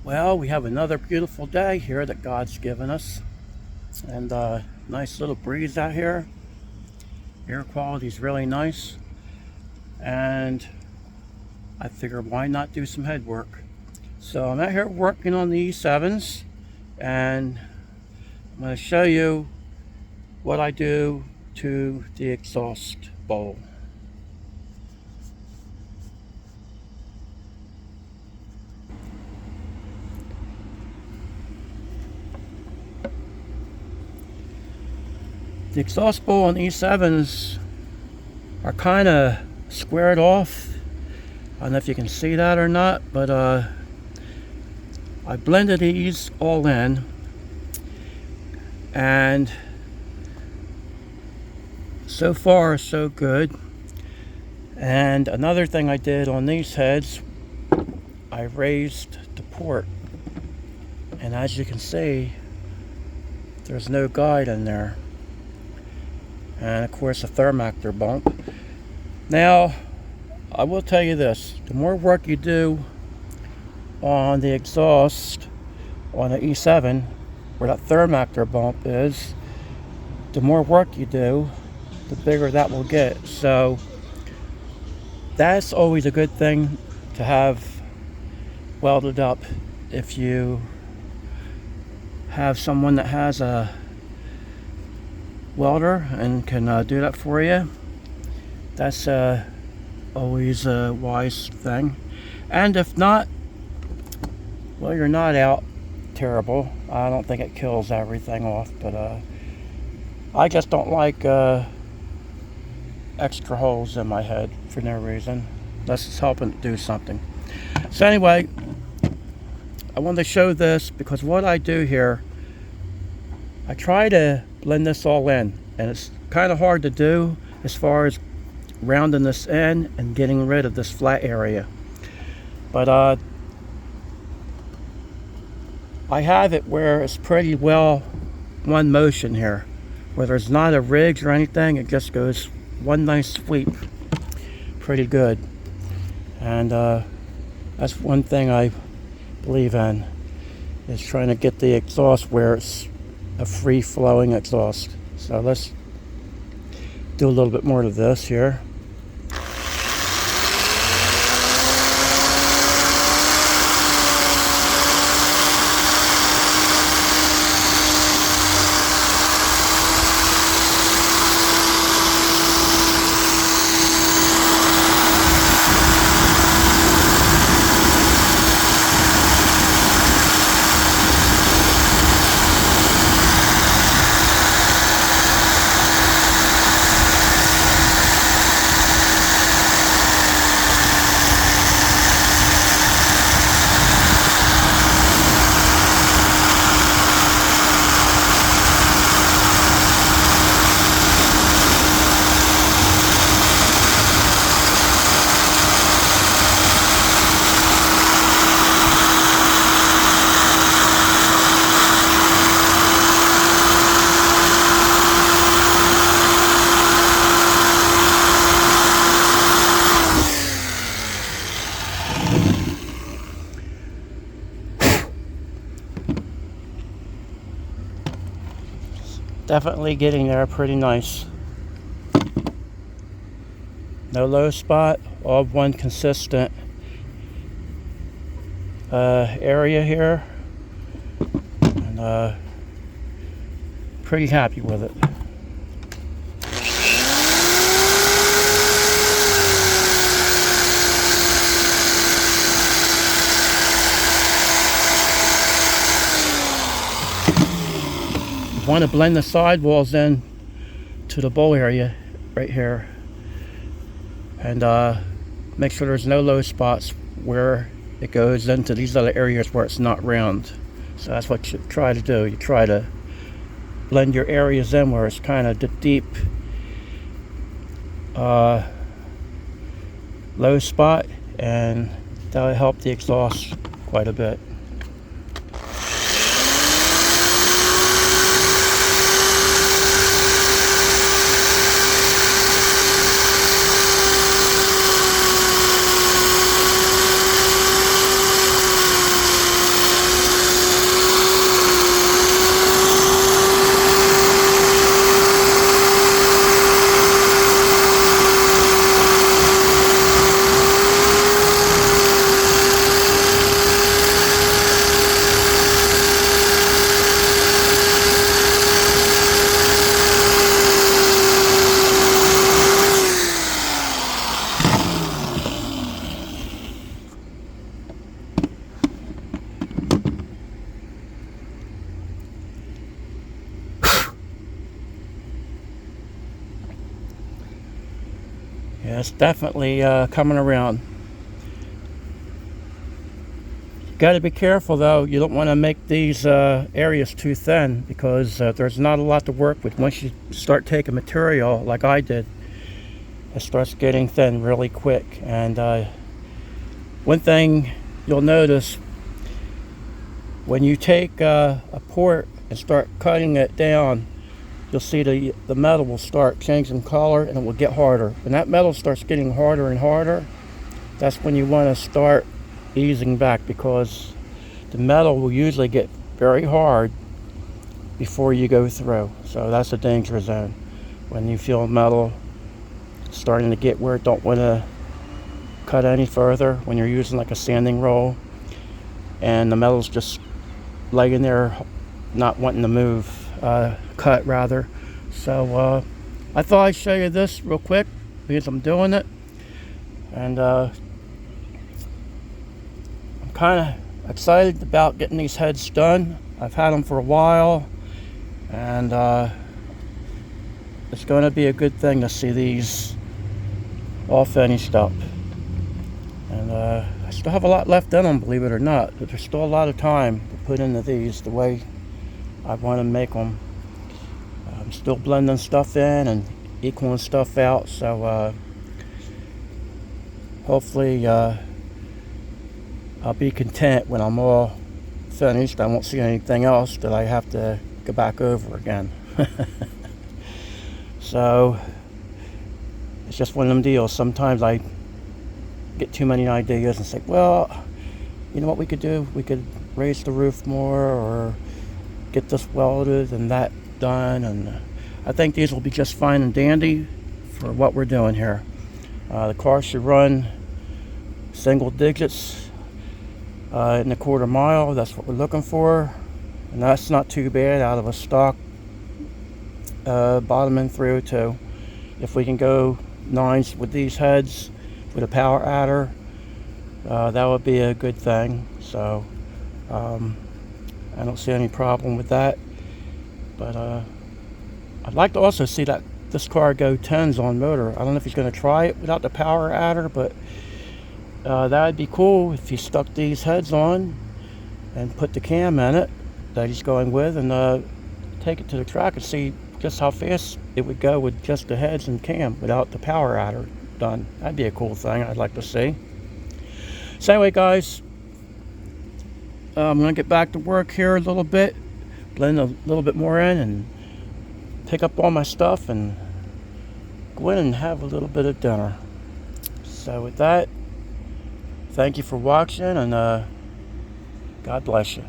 Well, we have another beautiful day here that God's given us, and nice little breeze out here. Air quality is really nice, and I figured why not do some head work. So I'm out here working on the E7s, and I'm going to show you what I do to the exhaust bowl. The exhaust bowl on E7s are kind of squared off. I don't know if you can see that or not, but I blended these all in, and so far so good. And another thing I did on these heads, I raised the port, and as you can see, there's no guide in there, and of course a Thermactor bump. Now I will tell you this, the more work you do on the exhaust on the E7 where that Thermactor bump is, the more work you do, the bigger that will get. So that's always a good thing to have welded up. If you have someone that has a welder and can do that for you, that's always a wise thing. And if not, well, you're not out terrible. I don't think it kills everything off, but I just don't like extra holes in my head for no reason, unless it's helping to do something. So anyway, I wanted to show this because what I do here, I try to blend this all in, and it's kind of hard to do as far as rounding this in and getting rid of this flat area. But I have it where it's pretty well one motion here, where there's not a ridge or anything. It just goes one nice sweep, pretty good. And that's one thing I believe in, is trying to get the exhaust where it's a free-flowing exhaust. So let's do a little bit more to this here. Definitely getting there pretty nice. No low spot, all one consistent area here, and pretty happy with it. Want to blend the sidewalls in to the bowl area right here, and make sure there's no low spots where it goes into these other areas where it's not round. So that's what you try to do. You try to blend your areas in where it's kind of the deep low spot, and that'll help the exhaust quite a bit. Yeah, it's definitely coming around. You got to be careful though. You don't want to make these areas too thin, because there's not a lot to work with. Once you start taking material like I did, it starts getting thin really quick. And one thing you'll notice, when you take a port and start cutting it down, you'll see the metal will start changing color and it will get harder. When that metal starts getting harder and harder, that's when you want to start easing back, because the metal will usually get very hard before you go through. So that's a danger zone. When you feel metal starting to get where it don't want to cut any further, when you're using like a sanding roll and the metal's just laying there not wanting to move, cut rather. So I thought I'd show you this real quick because I'm doing it, and I'm kind of excited about getting these heads done. I've had them for a while, and it's going to be a good thing to see these all finished up. And I still have a lot left in them, believe it or not, but there's still a lot of time to put into these the way I want to make them. I'm still blending stuff in and equaling stuff out, so hopefully I'll be content when I'm all finished. I won't see anything else that I have to go back over again. So it's just one of them deals. Sometimes I get too many ideas and say, well, you know what we could do? We could raise the roof more, or get this welded and that done. And I think these will be just fine and dandy for what we're doing here. The car should run single digits in the quarter mile. That's what we're looking for, and that's not too bad out of a stock bottom end 302. If we can go 9s with these heads with a power adder, that would be a good thing. So I don't see any problem with that. But I'd like to also see that this car go 10s on motor. I don't know if he's going to try it without the power adder, but that would be cool if he stuck these heads on and put the cam in it that he's going with, and take it to the track and see just how fast it would go with just the heads and cam without the power adder done. That'd be a cool thing I'd like to see. So anyway, guys, I'm going to get back to work here a little bit, blend a little bit more in, and pick up all my stuff and go in and have a little bit of dinner. So with that, thank you for watching, and God bless you.